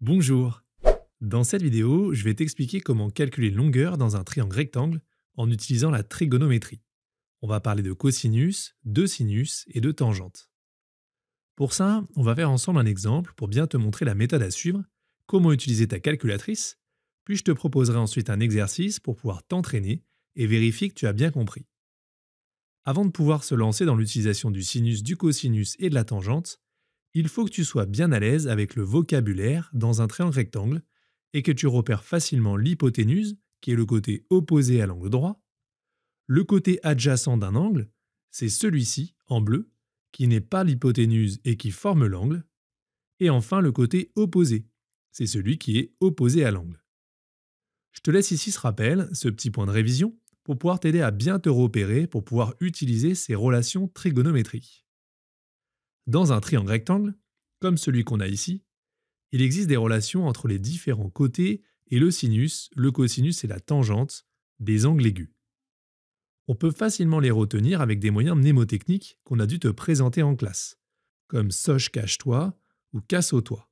Bonjour. Dans cette vidéo, je vais t'expliquer comment calculer une longueur dans un triangle rectangle en utilisant la trigonométrie. On va parler de cosinus, de sinus et de tangente. Pour ça, on va faire ensemble un exemple pour bien te montrer la méthode à suivre, comment utiliser ta calculatrice, puis je te proposerai ensuite un exercice pour pouvoir t'entraîner et vérifier que tu as bien compris. Avant de pouvoir se lancer dans l'utilisation du sinus, du cosinus et de la tangente, il faut que tu sois bien à l'aise avec le vocabulaire dans un triangle rectangle et que tu repères facilement l'hypoténuse, qui est le côté opposé à l'angle droit, le côté adjacent d'un angle, c'est celui-ci, en bleu, qui n'est pas l'hypoténuse et qui forme l'angle, et enfin le côté opposé, c'est celui qui est opposé à l'angle. Je te laisse ici ce rappel, ce petit point de révision, pour pouvoir t'aider à bien te repérer pour pouvoir utiliser ces relations trigonométriques. Dans un triangle rectangle, comme celui qu'on a ici, il existe des relations entre les différents côtés et le sinus, le cosinus et la tangente des angles aigus. On peut facilement les retenir avec des moyens mnémotechniques qu'on a dû te présenter en classe, comme soche cache-toi ou casse-toi.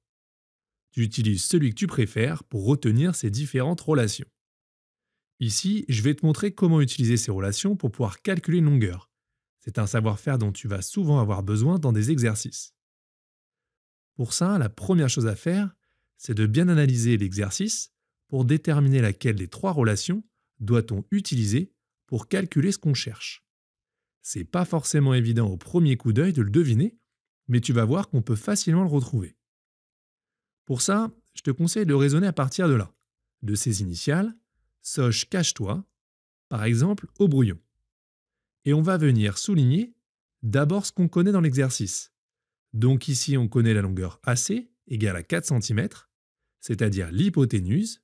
Tu utilises celui que tu préfères pour retenir ces différentes relations. Ici, je vais te montrer comment utiliser ces relations pour pouvoir calculer une longueur. C'est un savoir-faire dont tu vas souvent avoir besoin dans des exercices. Pour ça, la première chose à faire, c'est de bien analyser l'exercice pour déterminer laquelle des trois relations doit-on utiliser pour calculer ce qu'on cherche. C'est pas forcément évident au premier coup d'œil de le deviner, mais tu vas voir qu'on peut facilement le retrouver. Pour ça, je te conseille de raisonner à partir de là, de ces initiales, soche cache-toi, par exemple au brouillon. Et on va venir souligner d'abord ce qu'on connaît dans l'exercice. Donc ici, on connaît la longueur AC égale à 4 cm, c'est-à-dire l'hypoténuse.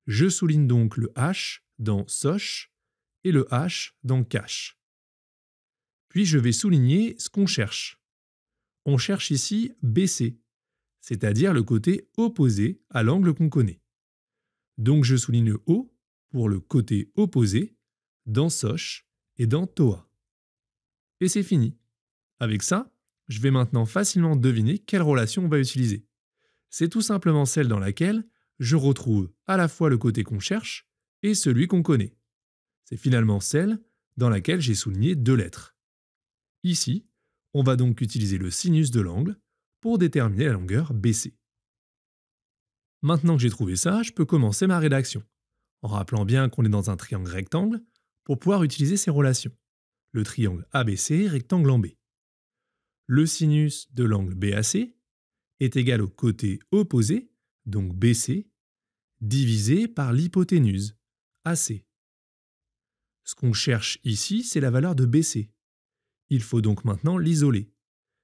Je souligne donc le H dans soche et le H dans cache. Puis je vais souligner ce qu'on cherche. On cherche ici BC, c'est-à-dire le côté opposé à l'angle qu'on connaît. Donc je souligne le O pour le côté opposé dans soche et dans TOA. Et c'est fini. Avec ça, je vais maintenant facilement deviner quelle relation on va utiliser. C'est tout simplement celle dans laquelle je retrouve à la fois le côté qu'on cherche et celui qu'on connaît. C'est finalement celle dans laquelle j'ai souligné deux lettres. Ici, on va donc utiliser le sinus de l'angle pour déterminer la longueur BC. Maintenant que j'ai trouvé ça, je peux commencer ma rédaction, en rappelant bien qu'on est dans un triangle rectangle pour pouvoir utiliser ces relations. Le triangle ABC, rectangle en B. Le sinus de l'angle BAC est égal au côté opposé, donc BC, divisé par l'hypoténuse, AC. Ce qu'on cherche ici, c'est la valeur de BC. Il faut donc maintenant l'isoler,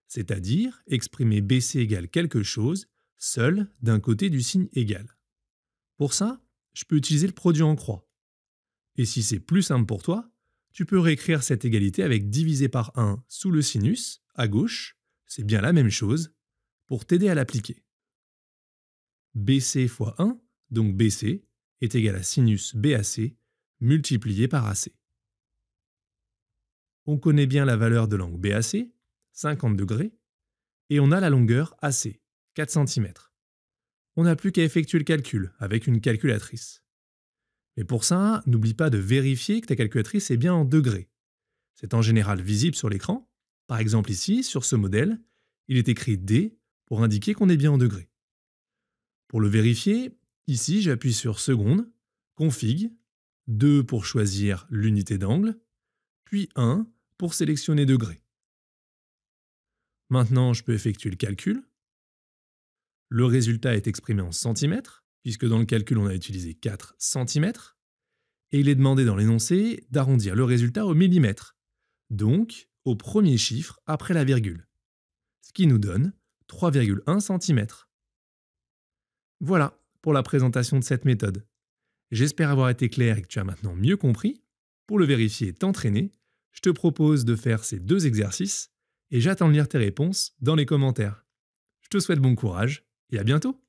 c'est-à-dire exprimer BC égale quelque chose, seul d'un côté du signe égal. Pour ça, je peux utiliser le produit en croix. Et si c'est plus simple pour toi, tu peux réécrire cette égalité avec divisé par 1 sous le sinus, à gauche, c'est bien la même chose, pour t'aider à l'appliquer. BC fois 1, donc BC, est égal à sinus BAC multiplié par AC. On connaît bien la valeur de l'angle BAC, 50 degrés, et on a la longueur AC, 4 cm. On n'a plus qu'à effectuer le calcul avec une calculatrice. Mais pour ça, n'oublie pas de vérifier que ta calculatrice est bien en degrés. C'est en général visible sur l'écran. Par exemple ici, sur ce modèle, il est écrit D pour indiquer qu'on est bien en degrés. Pour le vérifier, ici j'appuie sur seconde, config, 2 pour choisir l'unité d'angle, puis 1 pour sélectionner degrés. Maintenant, je peux effectuer le calcul. Le résultat est exprimé en centimètres, puisque dans le calcul on a utilisé 4 cm, et il est demandé dans l'énoncé d'arrondir le résultat au millimètre, donc au premier chiffre après la virgule, ce qui nous donne 3,1 cm. Voilà pour la présentation de cette méthode. J'espère avoir été clair et que tu as maintenant mieux compris. Pour le vérifier et t'entraîner, je te propose de faire ces deux exercices et j'attends de lire tes réponses dans les commentaires. Je te souhaite bon courage et à bientôt!